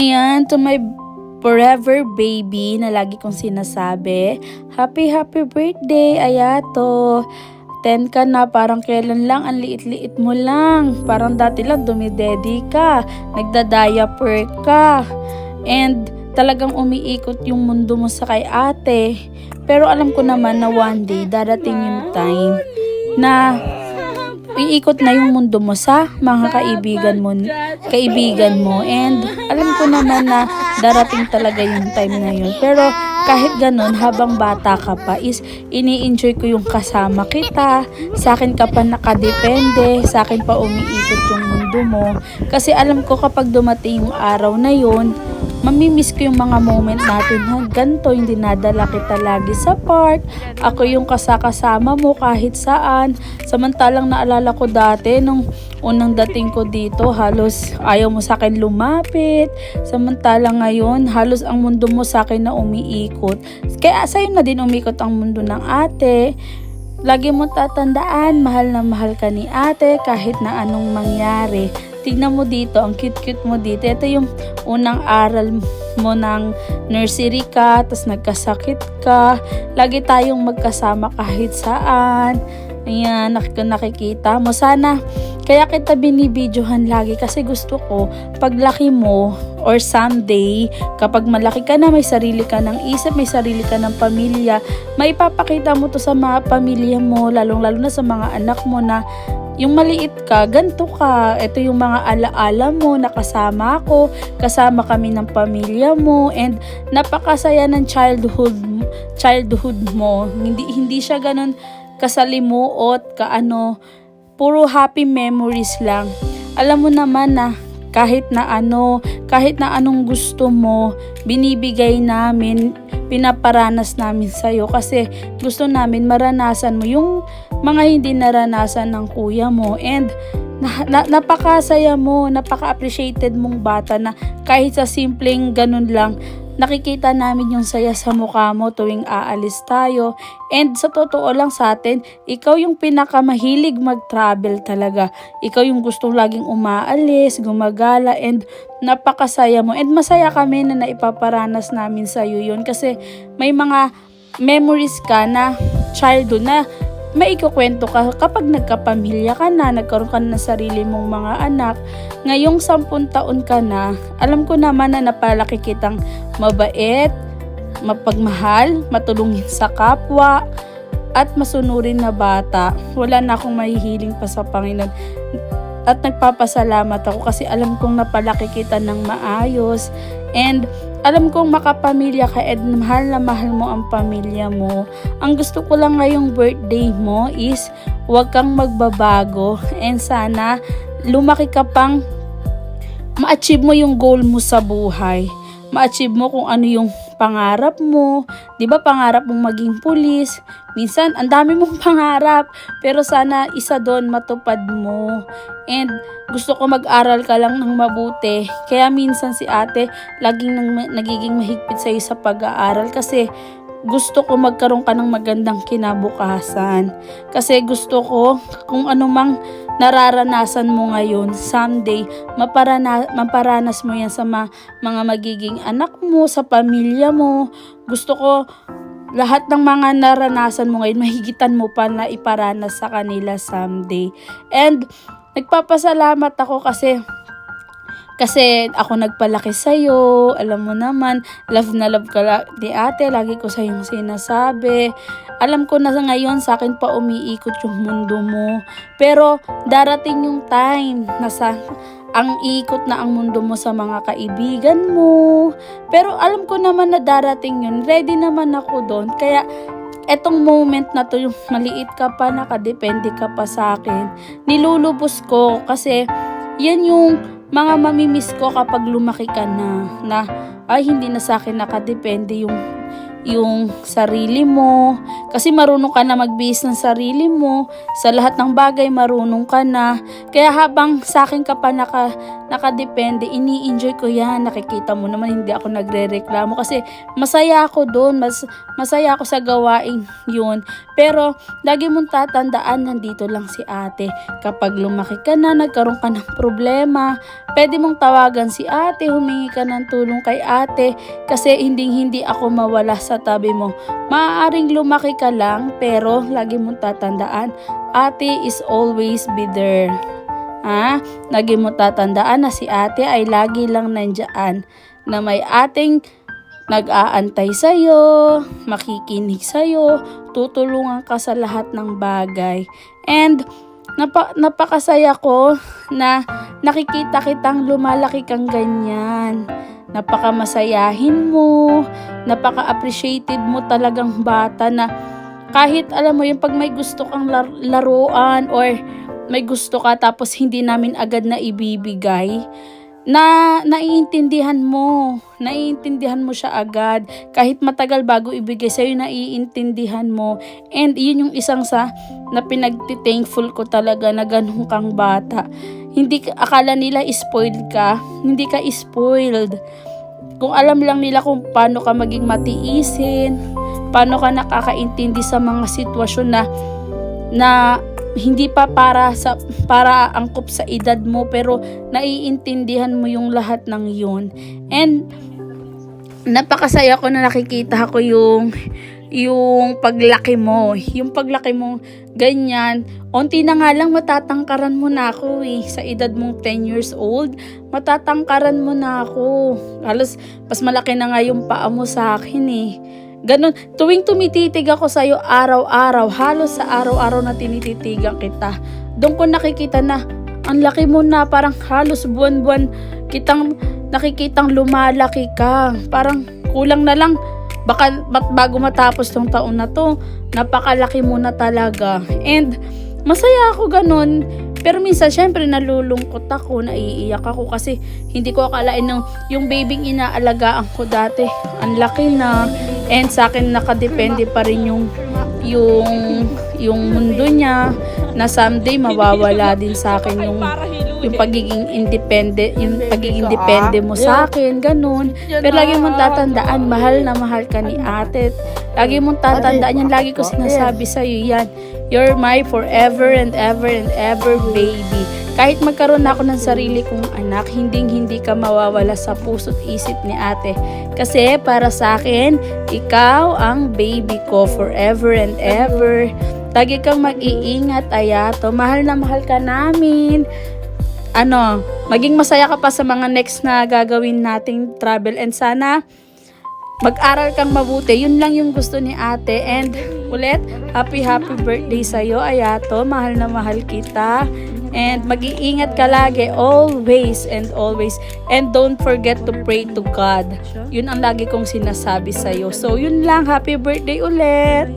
Ayan, to my forever baby na lagi kong sinasabi, happy birthday, Ayato. 10 ka na, parang kailan lang, ang liit-liit mo lang. Parang dati lang dumidedi ka, nagda-diaper ka. And talagang umiikot yung mundo mo sa kay ate. Pero alam ko naman na one day, darating yung time na iikot na yung mundo mo sa mga kaibigan mo, and alam ko naman na darating talaga yung time na yun. Pero kahit ganun, habang bata ka pa is ini-enjoy ko yung kasama kita, sa akin ka pa nakadepende, sa akin pa umiikot yung mundo mo, kasi alam ko kapag dumating yung araw na yun, mamimiss ko yung mga moment natin na ganito, yung dinadala kita lagi sa park, ako yung kasama mo kahit saan. Samantalang naalala ko dati nung unang dating ko dito, halos ayaw mo sa akin lumapit. Samantalang ngayon, halos ang mundo mo sa akin na umiikot. Kaya sa'yo na din umikot ang mundo ng ate. Lagi mo tatandaan, mahal na mahal ka ni ate kahit na anong mangyari. Tignan mo dito, ang cute-cute mo dito. Ito yung unang aral mo ng nursery ka, tapos nagkasakit ka. Lagi tayong magkasama kahit saan. Ayan, nakikita mo. Sana, kaya kita binibidyohan lagi kasi gusto ko, paglaki mo, or someday, kapag malaki ka na, may sarili ka ng isip, may sarili ka ng pamilya, maipapakita mo to sa mga pamilya mo, lalong-lalo na sa mga anak mo na, yung maliit ka, ganito ka. Ito yung mga alaala mo, nakasama ako, kasama kami ng pamilya mo, and napakasaya ng childhood mo. Hindi siya ganun kasalimuot, puro happy memories lang. Alam mo naman na kahit na anong gusto mo, binibigay namin, pinaparanas namin sa'yo kasi gusto namin maranasan mo yung mga hindi naranasan ng kuya mo, and napakasaya mo, napaka-appreciated mong bata na kahit sa simpleng ganun lang, nakikita namin yung saya sa mukha mo tuwing aalis tayo. And sa totoo lang sa atin, ikaw yung pinakamahilig mag-travel talaga. Ikaw yung gustong laging umaalis, gumagala, and napakasaya mo. And masaya kami na naipaparanas namin sa'yo yun kasi may mga memories ka na childhood na maikukwento ka kapag nagkapamilya ka na, nagkaroon ka na ng sarili mong mga anak. Ngayong 10 taon ka na, alam ko naman na napalaki kitang mabait, mapagmahal, matulungin sa kapwa, at masunurin na bata. Wala na akong mahihiling pa sa Panginoon. At nagpapasalamat ako kasi alam kong napalaki kita ng maayos. And alam kong makapamilya ka and mahal na mahal mo ang pamilya mo. Ang gusto ko lang ngayong birthday mo is huwag kang magbabago. And sana lumaki ka pang ma-achieve mo yung goal mo sa buhay. Ma-achieve mo kung ano yung pangarap mo. 'Di ba pangarap mong maging pulis? Minsan ang dami mong pangarap, pero sana isa doon matupad mo. And gusto ko mag-aral ka lang ng mabuti. Kaya minsan si ate laging nagiging mahigpit sa'yo sa pag-aaral kasi gusto ko magkaroon ka ng magandang kinabukasan. Kasi gusto ko kung ano mang nararanasan mo ngayon, someday maparanas mo yan sa mga magiging anak mo, sa pamilya mo. Gusto ko lahat ng mga naranasan mo ngayon, mahigitan mo pa na iparanas sa kanila someday. And nagpapasalamat ako kasi ako nagpalaki sa'yo. Alam mo naman, love na love ka ni ate. Lagi ko sa'yong sinasabi. Alam ko na ngayon sa akin pa umiikot yung mundo mo. Pero darating yung time na ang ikot na ang mundo mo sa mga kaibigan mo. Pero alam ko naman na darating yun. Ready naman ako doon. Kaya etong moment na to, yung maliit ka pa, nakadepende ka pa sa akin, nilulubos ko kasi yan yung mga mamimiss ko kapag lumaki ka na ay hindi na sa akin nakadepende yung sarili mo. Kasi marunong ka na magbihis ng sarili mo. Sa lahat ng bagay, marunong ka na. Kaya habang sa akin ka pa nakadepende, ini-enjoy ko yan. Nakikita mo naman, hindi ako nagre-reklamo. Kasi masaya ako doon. Masaya ako sa gawain yun. Pero, lagi mong tatandaan, nandito lang si ate. Kapag lumaki ka na, nagkaroon ka ng problema, pwede mong tawagan si ate, humingi ka ng tulong kay ate. Kasi hindi ako mawala sa tabi mo. Maaaring lumaki ka lang, pero lagi mong tatandaan, ate is always be there. Lagi mong tatandaan na si ate ay lagi lang nandyan. Na may ating nag-aantay sa'yo, makikinig sa'yo, tutulungan ka sa lahat ng bagay. And napakasaya ko na nakikita kitang lumalaki kang ganyan. Napakamasayahin mo, napaka-appreciated mo talagang bata na kahit alam mo yung pag may gusto kang laruan or may gusto ka tapos hindi namin agad na ibibigay, naiintindihan mo siya agad. Kahit matagal bago ibigay sa'yo, naiintindihan mo. And yun yung isang na pinagti-thankful ko talaga na ganun kang bata. Akala nila spoiled ka, hindi ka spoiled. Kung alam lang nila kung paano ka maging matiisin, paano ka nakakaintindi sa mga sitwasyon na hindi pa para angkop sa edad mo, pero naiintindihan mo yung lahat ng yun. And napakasaya ko na nakikita ko yung paglaki mo. Yung paglaki mo ganyan. Unti na nga lang matatangkaran mo na ako sa edad mong 10 years old. Matatangkaran mo na ako. Halos mas malaki na nga yung paa mo sa akin Ganon, tuwing tumititig ako sa'yo araw-araw, halos sa araw-araw na tinititigan kita, doon ko nakikita na ang laki mo na, parang halos buwan-buwan kitang nakikitang lumalaki ka. Parang kulang na lang, baka bago matapos tong taon na to, napakalaki mo na talaga. And masaya ako ganon. Pero minsan, syempre, nalulungkot ako, naiiyak ako kasi hindi ko akalain yung babyng inaalagaan ko dati, ang laki na. And sa akin, nakadepende pa rin yung mundo niya, na someday mawawala din sa akin yung pagiging independent, yung pagiging depende mo sa akin, ganun. Pero lagi mong tatandaan, mahal na mahal ka ni ate. Lagi mong tatandaan yan, lagi ko sinasabi sa'yo yan. You're my forever and ever baby. Kahit magkaroon na ako ng sarili kong anak, hindi ka mawawala sa puso't isip ni ate. Kasi para sa akin, ikaw ang baby ko forever and ever. Lagi kang mag-iingat, Ayato. Mahal na mahal ka namin. Maging masaya ka pa sa mga next na gagawin nating travel. And sana mag-aral kang mabuti. Yun lang yung gusto ni ate. And ulit, happy birthday sa'yo, Ayato. Mahal na mahal kita. And mag-iingat ka lagi, always and always. And don't forget to pray to God. Yun ang lagi kong sinasabi sa'yo. So, yun lang. Happy birthday ulit!